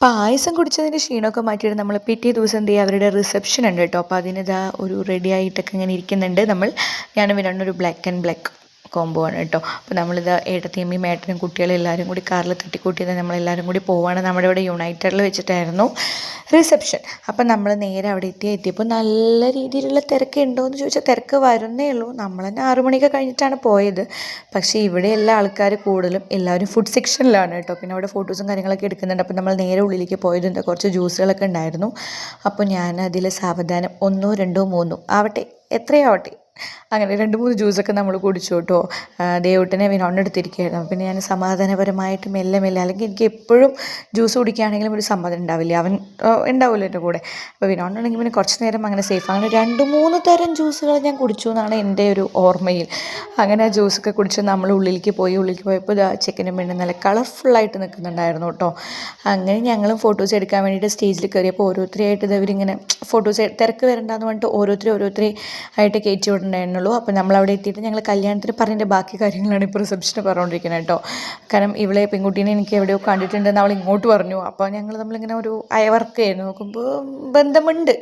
പായസം കുടിച്ചതിൻ്റെ ക്ഷീണമൊക്കെ മാറ്റിയിട്ട് നമ്മൾ പിറ്റേ ദിവസം എന്ത് ചെയ്യുക, അവരുടെ റിസപ്ഷൻ ഉണ്ട് കേട്ടോ. അപ്പോൾ അതിനിതാ ഒരു റെഡി ആയിട്ടൊക്കെ ഇങ്ങനെ ഇരിക്കുന്നുണ്ട്. ഞാനും രണ്ടൊരു ബ്ലാക്ക് ആൻഡ് ബ്ലാക്ക് കോംബോ ആണ് കേട്ടോ. അപ്പോൾ നമ്മളിത് ഏട്ടത്തിയമ്മയും ഏട്ടനും കുട്ടികളും എല്ലാവരും കൂടി കാറിൽ തട്ടിക്കൂട്ടിയത് നമ്മളെല്ലാവരും കൂടി പോവുകയാണ്. നമ്മുടെ ഇവിടെ യുണൈറ്റഡിൽ വെച്ചിട്ടായിരുന്നു റിസപ്ഷൻ. അപ്പം നമ്മൾ നേരെ അവിടെ എത്തിയപ്പോൾ നല്ല രീതിയിലുള്ള തിരക്ക് ഉണ്ടോയെന്ന് ചോദിച്ചാൽ തിരക്ക് വരുന്നേ ഉള്ളൂ. നമ്മൾ തന്നെ 6 മണിയൊക്കെ കഴിഞ്ഞിട്ടാണ് പോയത്. പക്ഷേ ഇവിടെ എല്ലാ ആൾക്കാർ കൂടുതലും എല്ലാവരും ഫുഡ് സെക്ഷനിലാണ് കേട്ടോ. പിന്നെ അവിടെ ഫോട്ടോസും കാര്യങ്ങളൊക്കെ എടുക്കുന്നുണ്ട്. അപ്പോൾ നമ്മൾ നേരെ ഉള്ളിലേക്ക് പോയതുണ്ട്. കുറച്ച് ജ്യൂസുകളൊക്കെ ഉണ്ടായിരുന്നു. അപ്പോൾ ഞാൻ അതിൽ സാവധാനം 1, 2, 3 ആവട്ടെ, എത്രയോ ആവട്ടെ, അങ്ങനെ 2, 3 ജ്യൂസൊക്കെ നമ്മൾ കുടിച്ചു കേട്ടോ. ദേവൂട്ടനെ വിനോടിനെടുത്തിരിക്കുകയായിരുന്നു. പിന്നെ ഞാൻ സമാധാനപരമായിട്ട് മെല്ലെ മെല്ലെ, അല്ലെങ്കിൽ എനിക്ക് എപ്പോഴും ജ്യൂസ് കുടിക്കുകയാണെങ്കിലും ഒരു സമ്മതം ഉണ്ടാവില്ല, അവൻ ഉണ്ടാവുമല്ലോ എൻ്റെ കൂടെ. അപ്പോൾ വിനോടിനാണെങ്കിൽ പിന്നെ കുറച്ച് നേരം അങ്ങനെ സേഫ്. അങ്ങനെ 2, 3 തരം ജ്യൂസുകൾ ഞാൻ കുടിച്ചു എന്നാണ് എൻ്റെ ഒരു ഓർമ്മയിൽ. അങ്ങനെ ആ ജ്യൂസൊക്കെ കുടിച്ച് നമ്മൾ ഉള്ളിലേക്ക് പോയപ്പോൾ ചെക്കനും പെണ്ണും നല്ല കളർഫുള്ളായിട്ട് നിൽക്കുന്നുണ്ടായിരുന്നു കേട്ടോ. അങ്ങനെ ഞങ്ങളും ഫോട്ടോസ് എടുക്കാൻ വേണ്ടിയിട്ട് സ്റ്റേജിൽ കയറിയപ്പോൾ ഓരോരുത്തരെയായിട്ട് ഇവരിങ്ങനെ ഫോട്ടോസ് തിരക്ക് വരണ്ടെന്ന് പറഞ്ഞിട്ട് ഓരോരുത്തരെ ആയിട്ട് കയറ്റി വിടണ്ടായിരുന്നുള്ളൂ. അപ്പോൾ നമ്മളവിടെ എത്തിയിട്ട് ഞങ്ങൾ കല്യാണത്തിന് പറഞ്ഞതിൻ്റെ ബാക്കി കാര്യങ്ങളാണ് ഇപ്പോൾ റിസപ്ഷന് പറഞ്ഞുകൊണ്ടിരിക്കുന്നത് കേട്ടോ. കാരണം ഇവളെ പെൺകുട്ടീനെ എനിക്ക് എവിടെയോ കണ്ടിട്ടുണ്ടെന്ന് അവൾ ഇങ്ങോട്ട് പറഞ്ഞു. അപ്പോൾ ഞങ്ങൾ തമ്മിലിങ്ങനെ ഒരു അയവർക്കായിരുന്നു, നോക്കുമ്പോൾ ബന്ധമുണ്ട്.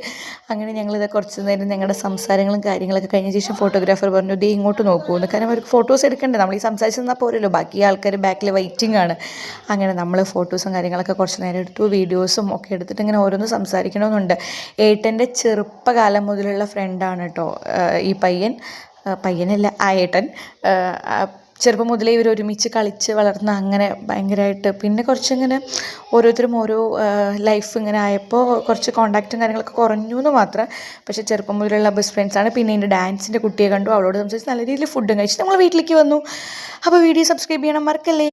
അങ്ങനെ ഞങ്ങളിത് കുറച്ച് നേരം ഞങ്ങളുടെ സംസാരങ്ങളും കാര്യങ്ങളൊക്കെ കഴിഞ്ഞ ശേഷം ഫോട്ടോഗ്രാഫർ പറഞ്ഞു, ദേ ഇങ്ങോട്ട് നോക്കുമെന്ന്. കാരണം അവർക്ക് ഫോട്ടോസ് എടുക്കണ്ടേ, നമ്മൾ ഈ സംസാരിച്ച് നിന്നാൽ പോരല്ലോ, ബാക്കി ആൾക്കാർ ബാക്കിൽ വെയിറ്റിംഗ് ആണ്. അങ്ങനെ നമ്മൾ ഫോട്ടോസും കാര്യങ്ങളൊക്കെ കുറച്ച് നേരം എടുത്തു, വീഡിയോസും ഒക്കെ എടുത്തിട്ട് ഇങ്ങനെ ഓരോന്ന് സംസാരിക്കണമെന്നുണ്ട്. ഏട്ടൻ്റെ ചെറുപ്പകാലം മുതലുള്ള ഫ്രണ്ടാണ് കേട്ടോ ഈ പയ്യനല്ല ആ ഏട്ടൻ. ചെറുപ്പം മുതലേ ഇവർ ഒരുമിച്ച് കളിച്ച് വളർന്ന, അങ്ങനെ ഭയങ്കരമായിട്ട് പിന്നെ കുറച്ചിങ്ങനെ ഓരോരുത്തരും ഓരോ ലൈഫ് ഇങ്ങനെ ആയപ്പോൾ കുറച്ച് കോണ്ടാക്റ്റും കാര്യങ്ങളൊക്കെ കുറഞ്ഞു എന്ന് മാത്രം. പക്ഷേ ചെറുപ്പം മുതലുള്ള ബെസ്റ്റ് ഫ്രണ്ട്സാണ്. പിന്നെ എൻ്റെ ഡാൻസിൻ്റെ കുട്ടിയെ കണ്ടു, അവളോട് സംസാരിച്ച് നല്ല രീതിയിൽ ഫുഡും കഴിച്ച് നമ്മൾ വീട്ടിലേക്ക് വന്നു. അപ്പോൾ വീഡിയോ സബ്സ്ക്രൈബ് ചെയ്യണം, മറക്കല്ലേ.